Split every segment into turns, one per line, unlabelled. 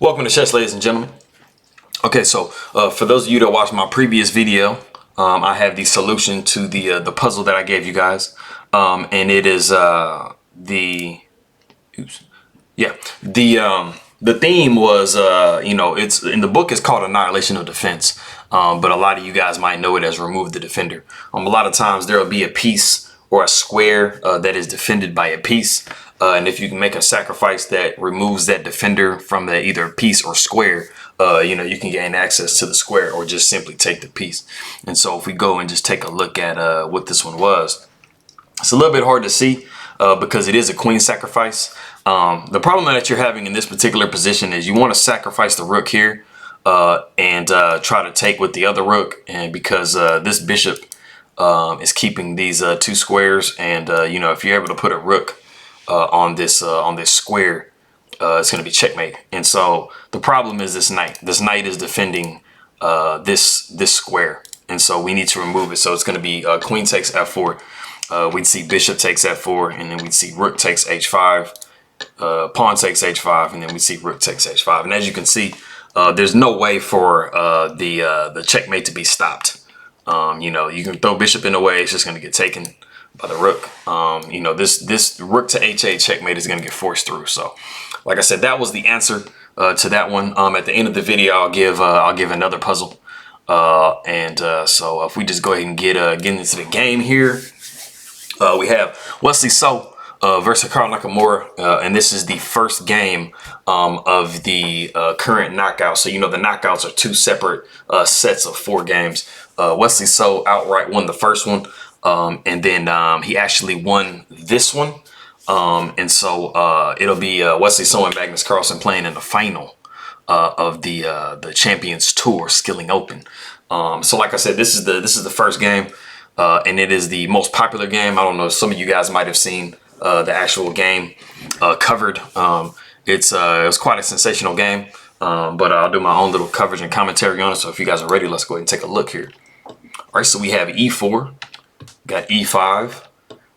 Welcome to chess, ladies and gentlemen. Okay, so for those of you that watched my previous video, I have the solution to the puzzle that I gave you guys, and it is the theme was it's in the book. It's called Annihilation of Defense, but a lot of you guys might know it as Remove the Defender. A lot of times there will be a piece or a square that is defended by a piece. And if you can make a sacrifice that removes that defender from the either piece or square, you can gain access to the square or just simply take the piece. And so if we go and just take a look at what this one was, it's a little bit hard to see because it is a queen sacrifice. The problem that you're having in this particular position is you want to sacrifice the rook here and try to take with the other rook. And because this bishop is keeping these two squares, and if you're able to put a rook on this square, it's going to be checkmate. And so the problem is this knight. This knight is defending this square, and so we need to remove it. So it's going to be queen takes f4. We'd see bishop takes f4, and then we'd see rook takes h5, pawn takes h5, and then we see rook takes h5. And as you can see, there's no way for the checkmate to be stopped. You can throw bishop in the way; it's just going to get taken by the rook. This rook to h8 checkmate is going to get forced through. So like I said, that was the answer to that one. At the end of the video, I'll give another puzzle. So if we just go ahead and get into the game here, we have Wesley versus Hikaru Nakamura, and this is the first game of the current knockout. So the knockouts are two separate sets of 4 games. Wesley outright won the first one. And then he actually won this one. And so it'll be Wesley and Magnus Carlsen playing in the final of the Champions Tour Skilling Open. So like I said, this is the first game, and it is the most popular game. I don't know, some of you guys might have seen the actual game covered. It was quite a sensational game, but I'll do my own little coverage and commentary on it. So if you guys are ready, let's go ahead and take a look here. All right, so we have e4. Got e5,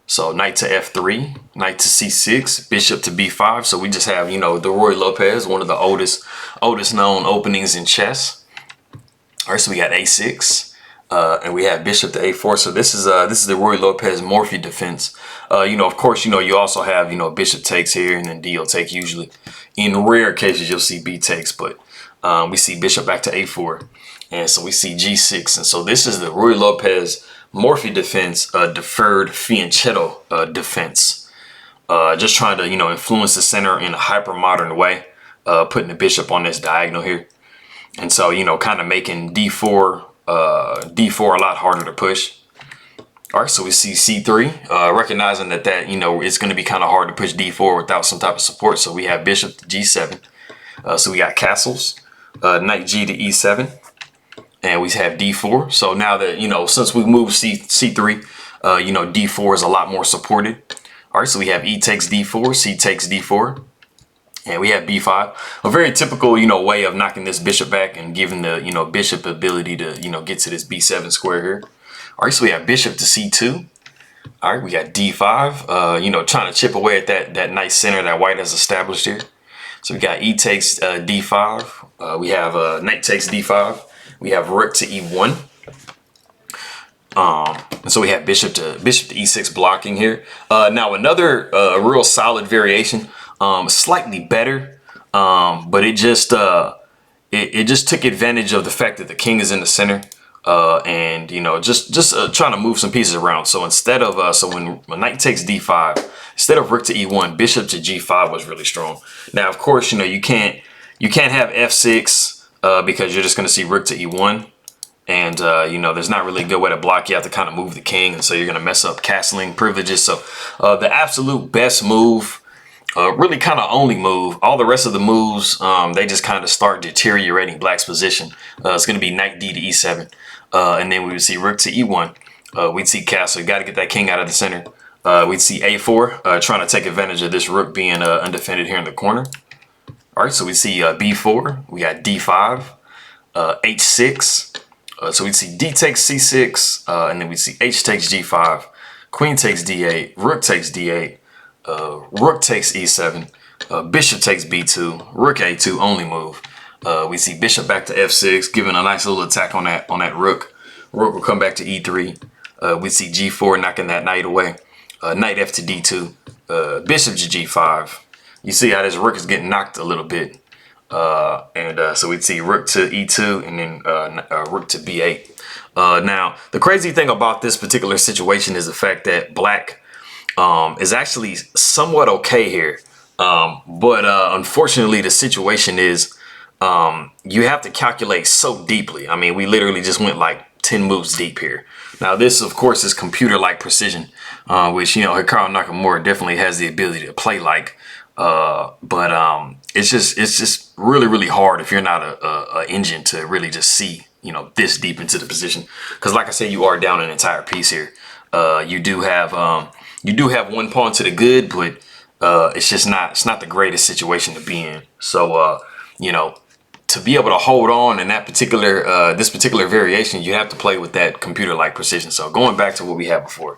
so knight to f3, knight to c6, bishop to b5. So we just have, the Ruy Lopez, one of the oldest known openings in chess. All right, so we got a6, and we have bishop to a4. So this is the Ruy Lopez Morphy defense. Of course, you also have, bishop takes here, and then d will take usually. In rare cases, you'll see b takes, but we see bishop back to a4, and so we see g6. And so this is the Ruy Lopez Morphy defense, deferred fianchetto defense. Just trying to, influence the center in a hyper modern way, putting the bishop on this diagonal here. And so, kind of making d4 a lot harder to push. All right, so we see c3, recognizing that it's going to be kind of hard to push d4 without some type of support. So we have bishop to g7. So we got castles, knight g to e7. And we have d4. So now that, since we moved c3, d4 is a lot more supported. All right, so we have e takes d4, c takes d4, and we have b5. A very typical, way of knocking this bishop back and giving the, bishop ability to, get to this b7 square here. All right, so we have bishop to c2. All right, we got d5, trying to chip away at that nice center that white has established here. So we got e takes d5. We have knight takes d5. We have rook to e1, and so we have bishop to e6 blocking here. Now another real solid variation, slightly better, but it just took advantage of the fact that the king is in the center, and just trying to move some pieces around. So instead of when knight takes d5, instead of rook to e1, bishop to g5 was really strong. Now of course you can't have f6. Because you're just going to see rook to e1, and there's not really a good way to block. You have to kind of move the king, and so you're going to mess up castling privileges. So the absolute best move, really kind of only move, all the rest of the moves, they just kind of start deteriorating black's position. It's going to be knight d to e7, and then we would see rook to e1. We'd see castle. You got to get that king out of the center. We'd see a4, trying to take advantage of this rook being undefended here in the corner. All right, so we see b4, we got d5, h6, so we see d takes c6, and then we see h takes g5, queen takes d8, rook takes d8, rook takes e7, Bishop takes B2, Rook A2 only move. We see Bishop back to F6, giving a nice little attack on that Rook. Rook will come back to E3. We see G4 knocking that knight away. Knight F to D2. Bishop to G5. You see how this Rook is getting knocked a little bit. So we'd see Rook to E2 and then Rook to B8. Now, the crazy thing about this particular situation is the fact that Black is actually somewhat okay here. But unfortunately, the situation is you have to calculate so deeply. I mean, we literally just went like 10 moves deep here. Now, this, of course, is computer-like precision, which, you know, Hikaru Nakamura definitely has the ability to play like. It's just really, really hard if you're not a engine to really just see, you know, this deep into the position. Because like I said, you are down an entire piece here. You do have one pawn to the good, but it's not the greatest situation to be in. So, you know, to be able to hold on in that particular, this particular variation, you have to play with that computer-like precision. So going back to what we had before,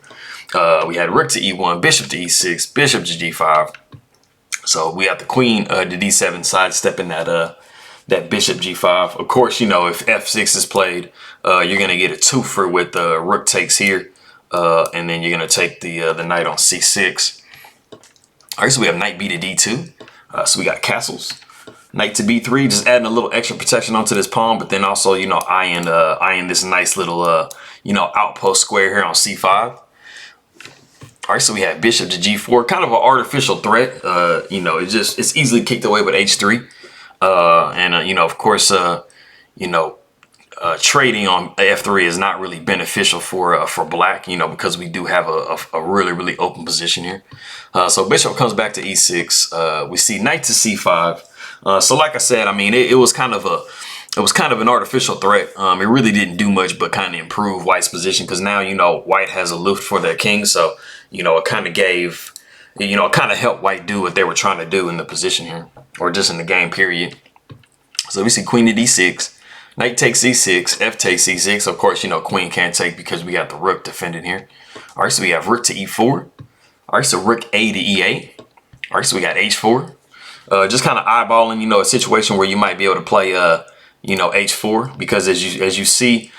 we had Rook to E1, Bishop to E6, Bishop to G5. So we have the Queen to D7 sidestepping that Bishop G5. Of course, you know, if F6 is played, you're gonna get a twofer with Rook takes here, and then you're gonna take the knight on C6. All right, so we have Knight B to D2. So we got castles. Knight to B3, just adding a little extra protection onto this pawn, but then also, you know, eyeing this nice little you know, outpost square here on C5. All right, so we have Bishop to G4, kind of an artificial threat. You know, it's easily kicked away with H3. You know, of course, you know, trading on F3 is not really beneficial for Black, you know, because we do have a really, really open position here. So Bishop comes back to E6. We see Knight to C5. So like I said, I mean, it was kind of an artificial threat. It really didn't do much but kind of improve White's position, because now, you know, White has a lift for their king. So, you know, it kind of gave, you know, it kind of helped White do what they were trying to do in the position here, or just in the game period. So we see Queen to D6, Knight takes C6, F takes C6. Of course, you know, Queen can't take because we got the Rook defending here. All right, so we have Rook to E4. All right, so Rook A to E8. All right, so we got H4. Just kind of eyeballing, you know, a situation where you might be able to play, you know, H4, because as you see,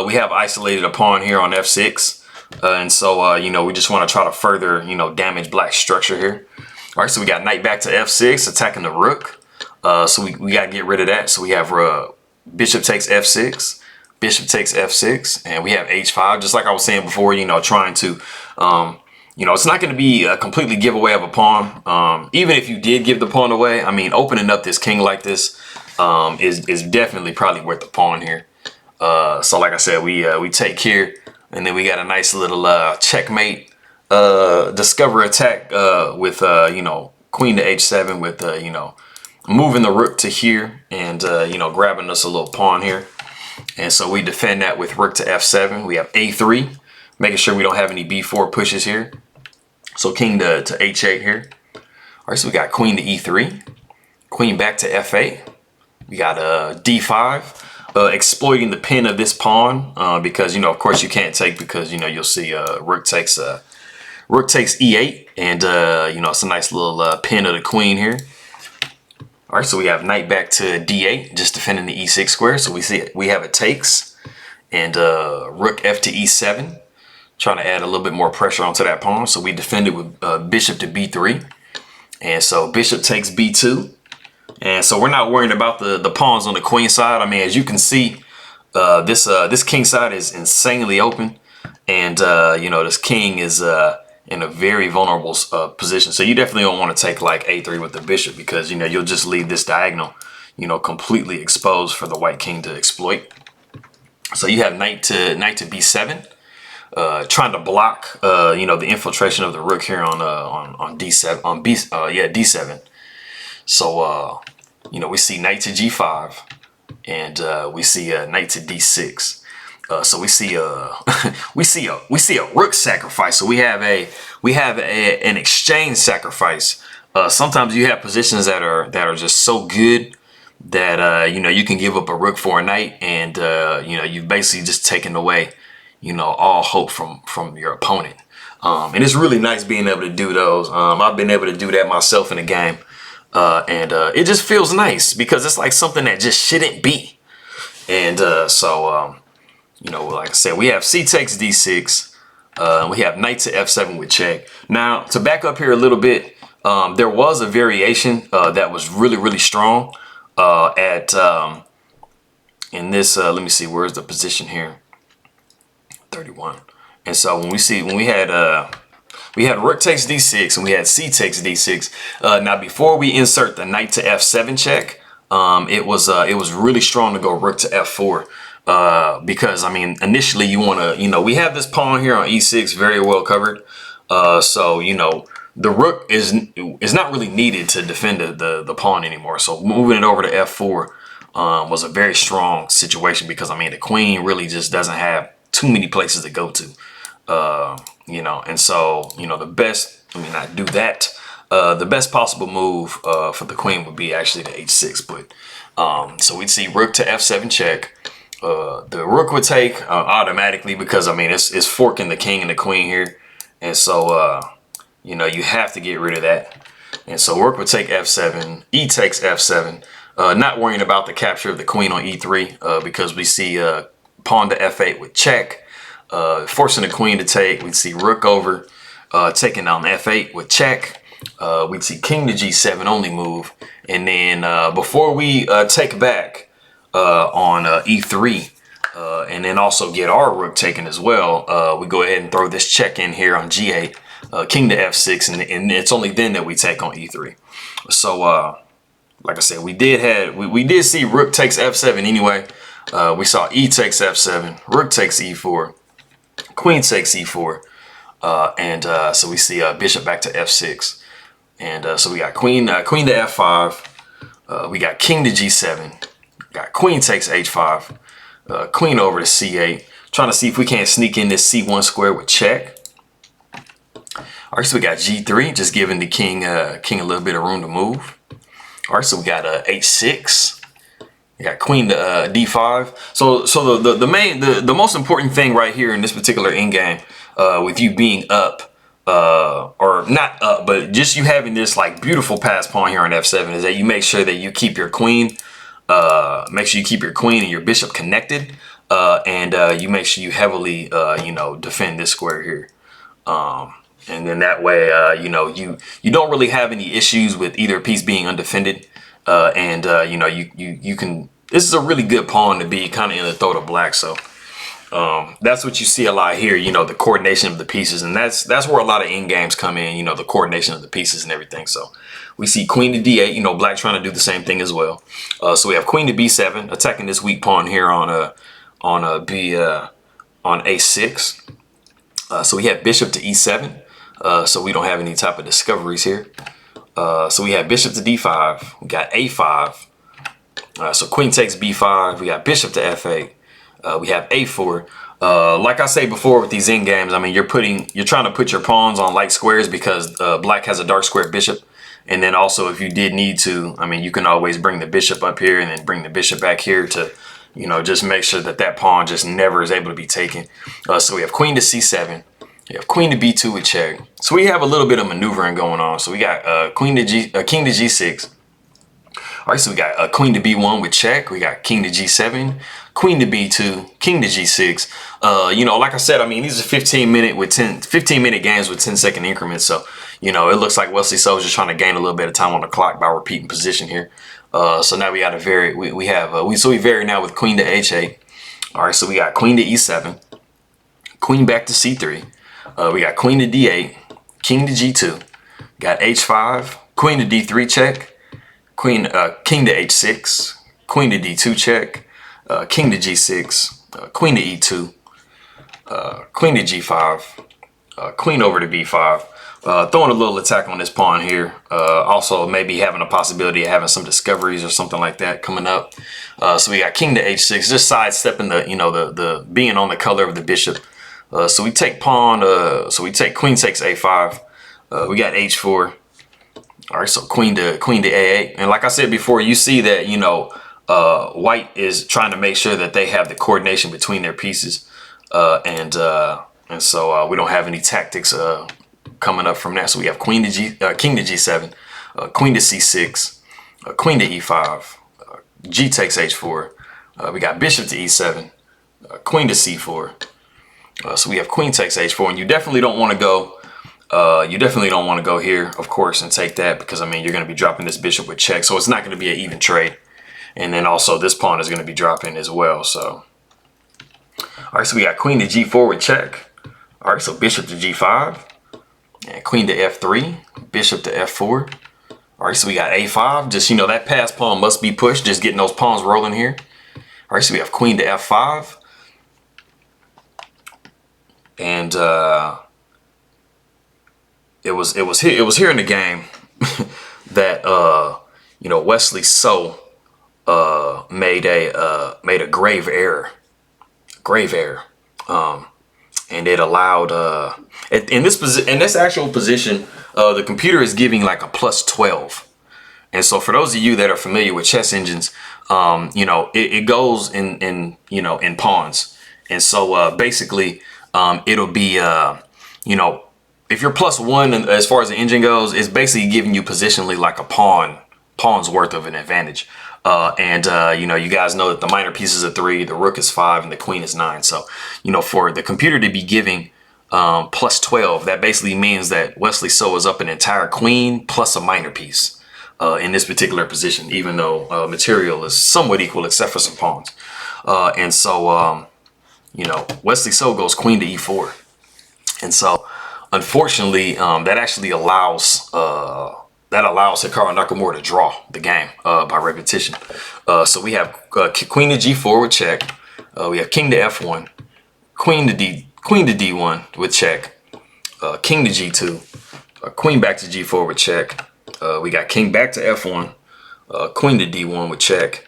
we have isolated a pawn here on F6. And so, you know, we just want to try to further, you know, damage Black's structure here. All right, so we got Knight back to F6, attacking the Rook. So we got to get rid of that. So we have Bishop takes F6, Bishop takes F6, and we have H5. Just like I was saying before, you know, trying to, you know, it's not going to be a completely giveaway of a pawn. Even if you did give the pawn away, I mean, opening up this king like this is definitely probably worth the pawn here. So like I said, we take here. And then we got a nice little checkmate discover attack with, you know, Queen to H7 with, you know, moving the Rook to here and, you know, grabbing us a little pawn here. And so we defend that with Rook to F7. We have A3, making sure we don't have any B4 pushes here. So King to H8 here. All right, so we got Queen to E3, Queen back to F8. We got D5. Exploiting the pin of this pawn because, you know, of course you can't take, because, you know, you'll see Rook takes E8, and you know, it's a nice little pin of the Queen here. All right, so we have Knight back to D8, just defending the E6 square. So we have a takes, and Rook F to E7, trying to add a little bit more pressure onto that pawn. So we defended with Bishop to B3, and so Bishop takes B2. And so we're not worrying about the pawns on the queen side. I mean, as you can see, this king side is insanely open. And, you know, this king is in a very vulnerable position. So you definitely don't want to take like A3 with the bishop, because, you know, you'll just leave this diagonal, you know, completely exposed for the white king to exploit. So you have knight to B7, trying to block, you know, the infiltration of the rook here on D7, D7. So, you know, we see knight to G5, and we see knight to D6. So we see we see a rook sacrifice. So we have an exchange sacrifice. Sometimes you have positions that are just so good that you know, you can give up a rook for a knight, and you know, you've basically just taken away, you know, all hope from your opponent. And it's really nice being able to do those. I've been able to do that myself in the game. and it just feels nice because it's like something that just shouldn't be. And you know, like I said, we have C takes D6. We have knight to F7 with check. Now, to back up here a little bit, there was a variation that was really strong in this. Let me see, where's the position here? 31. And so when we had rook takes D6 and we had C takes D6. Now, before we insert the knight to F7 check, it was really strong to go rook to F4. Because I mean, initially you want to, you know, we have this pawn here on E6 very well covered. So, you know, the rook is not really needed to defend the pawn anymore. So moving it over to F4 was a very strong situation because I mean, the queen really just doesn't have too many places to go to. You know, and so, you know, the best, I mean, not do that. The best possible move for the queen would be actually the H6, but so we'd see rook to F7 check. The rook would take automatically because I mean it's forking the king and the queen here, and so you know, you have to get rid of that. And so rook would take F7, E takes F7, not worrying about the capture of the queen on E3 because we see pawn to F8 with check, forcing the queen to take. We'd see rook over, taking down F8 with check. We'd see king to G7 only move, and then before we take back on E3 and then also get our rook taken as well, we go ahead and throw this check in here on G8, king to F6, and it's only then that we take on E3. So like I said, we did see rook takes F7 anyway. We saw E takes F7, rook takes E4, queen takes E4, and so we see bishop back to F6, and so we got queen to F5, we got king to G7. Got queen takes H5, queen over to C8, trying to see if we can't sneak in this C1 square with check. All right, so we got G3, just giving the king a little bit of room to move. All right, so we got H6. We got queen to D5. So the most important thing right here in this particular endgame, with you being up, or not up, but just you having this like beautiful pass pawn here on F7, is that you make sure that you keep your queen. Make sure you keep your queen and your bishop connected, and you make sure you heavily, you know, defend this square here. And then that way, you know, you don't really have any issues with either piece being undefended, and you know, you can. This is a really good pawn to be kind of in the throat of black. So that's what you see a lot here. You know, the coordination of the pieces, and that's where a lot of end games come in. You know, the coordination of the pieces and everything. So. We see queen to D8, you know, black trying to do the same thing as well. So we have queen to B7, attacking this weak pawn here on A6. So we have bishop to E7. So we don't have any type of discoveries here. So we have bishop to D5. We got A5. So queen takes B5. We got bishop to F8. We have A4. Like I say before with these end games, I mean, you're trying to put your pawns on light squares because black has a dark square bishop. And then also, if you did need to, I mean, you can always bring the bishop up here and then bring the bishop back here to, you know, just make sure that that pawn just never is able to be taken. So we have queen to C7. We have queen to B2 with check. So we have a little bit of maneuvering going on. So we got king to G6. All right, so we got queen to B1 with check. We got king to G7, queen to B2, king to G6. You know, like I said, I mean, these are 15-minute games with 10-second increments. So, you know, it looks like Wesley So is just trying to gain a little bit of time on the clock by repeating position here. So now we got to vary. We vary now with queen to H8. All right, so we got queen to E7, queen back to C3. We got queen to D8, king to G2, got H5, queen to D3 check. King to H6, queen to D2 check, king to G6, queen to E2, queen to G5, queen over to B5. Throwing a little attack on this pawn here. Also maybe having a possibility of having some discoveries or something like that coming up. So we got king to H6, just sidestepping the, you know, the being on the color of the bishop. So we take pawn, so we take queen takes A5. We got H4. All right, so queen to A8, and like I said before, you see that, you know, white is trying to make sure that they have the coordination between their pieces, and so we don't have any tactics coming up from that. So we have king to G7, queen to c6, queen to e5, g takes h4. We got bishop to e7, queen to c4. So we have queen takes h4, and you definitely don't want to go. You definitely don't want to go here, of course, and take that, because I mean you're going to be dropping this bishop with check, so it's not going to be an even trade. And then also this pawn is going to be dropping as well. So, all right, so we got queen to g4 with check. All right, so bishop to g5, and queen to f3, bishop to f4. All right, so we got a5. Just, you know, that pass pawn must be pushed. Just getting those pawns rolling here. All right, so we have queen to f5, and it was here in the game that you know, Wesley So made a grave error, and it allowed in this actual position, the computer is giving like a +12. And so for those of you that are familiar with chess engines, you know, it goes in you know, in pawns. And so basically it'll be you know, if you're +1 as far as the engine goes, it's basically giving you positionally like a pawn's worth of an advantage. You know, you guys know that the minor piece is 3, the rook is 5, and the queen is 9. So, you know, for the computer to be giving +12, that basically means that Wesley So is up an entire queen plus a minor piece in this particular position, even though material is somewhat equal except for some pawns. You know, Wesley So goes queen to e4. And so, unfortunately, that actually allows Hikaru Nakamura to draw the game by repetition. So we have queen to g4 with check. We have king to f1, queen to d1 with check, king to g2, queen back to g4 with check. We got king back to f1, queen to d1 with check,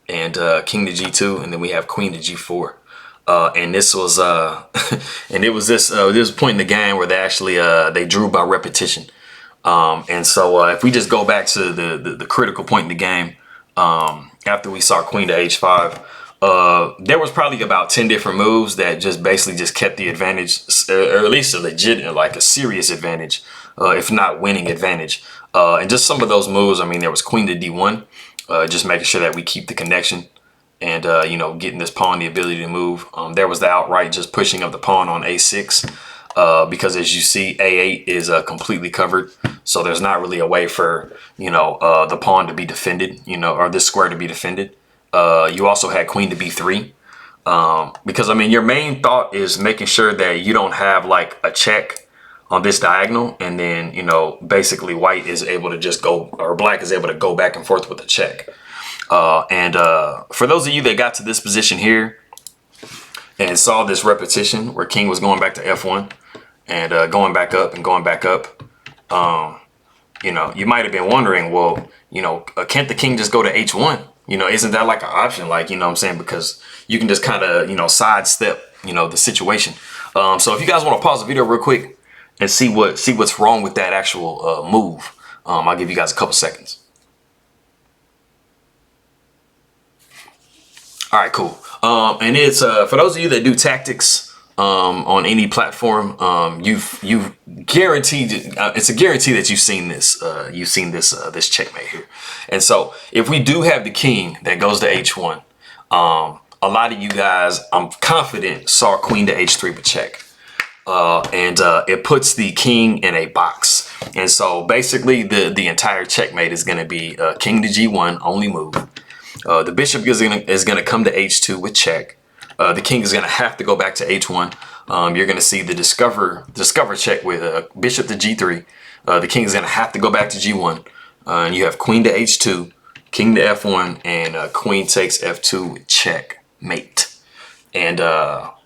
and king to g2, and then we have queen to g4. And this was and it was this point in the game where they actually they drew by repetition. And so if we just go back to the critical point in the game, after we saw queen to h5, there was probably about 10 different moves that just basically just kept the advantage, or at least a legit, like a serious advantage, if not winning advantage. And just some of those moves, I mean, there was queen to d1, just making sure that we keep the connection and, you know, getting this pawn the ability to move. There was the outright just pushing of the pawn on a6. Because as you see, a8 is completely covered, so there's not really a way for, you know, the pawn to be defended, you know, or this square to be defended. You also had queen to b3, because I mean your main thought is making sure that you don't have like a check on this diagonal, and then, you know, basically white is able to just go, or black is able to go back and forth with the check. For those of you that got to this position here and saw this repetition where king was going back to f1 and going back up and going back up, you know, you might have been wondering, well, you know, can't the king just go to h1? You know, isn't that like an option? Like, you know what I'm saying? Because you can just kind of, you know, sidestep, you know, the situation. So if you guys want to pause the video real quick and see what's wrong with that actual move, I'll give you guys a couple seconds. All right, cool. And it's for those of you that do tactics on any platform, you've guaranteed, it's a guarantee that you've seen this this checkmate here. And so if we do have the king that goes to h1, a lot of you guys, I'm confident, saw queen to h3 with check, and it puts the king in a box. And so basically the entire checkmate is going to be king to g1 only move. The bishop is gonna come to h2 with check. The king is gonna have to go back to h1. You're gonna see the discover check with bishop to g3. The king is gonna have to go back to g1. And you have queen to h2, king to f1, and queen takes f2 with checkmate. And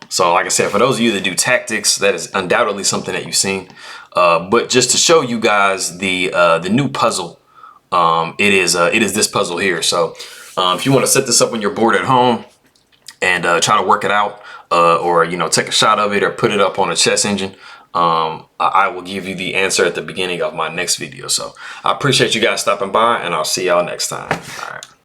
so, like I said, for those of you that do tactics, that is undoubtedly something that you've seen. But just to show you guys the new puzzle, it is this puzzle here. So. If you want to set this up on your board at home and try to work it out, or, you know, take a shot of it or put it up on a chess engine, I will give you the answer at the beginning of my next video. So I appreciate you guys stopping by, and I'll see y'all next time. All right.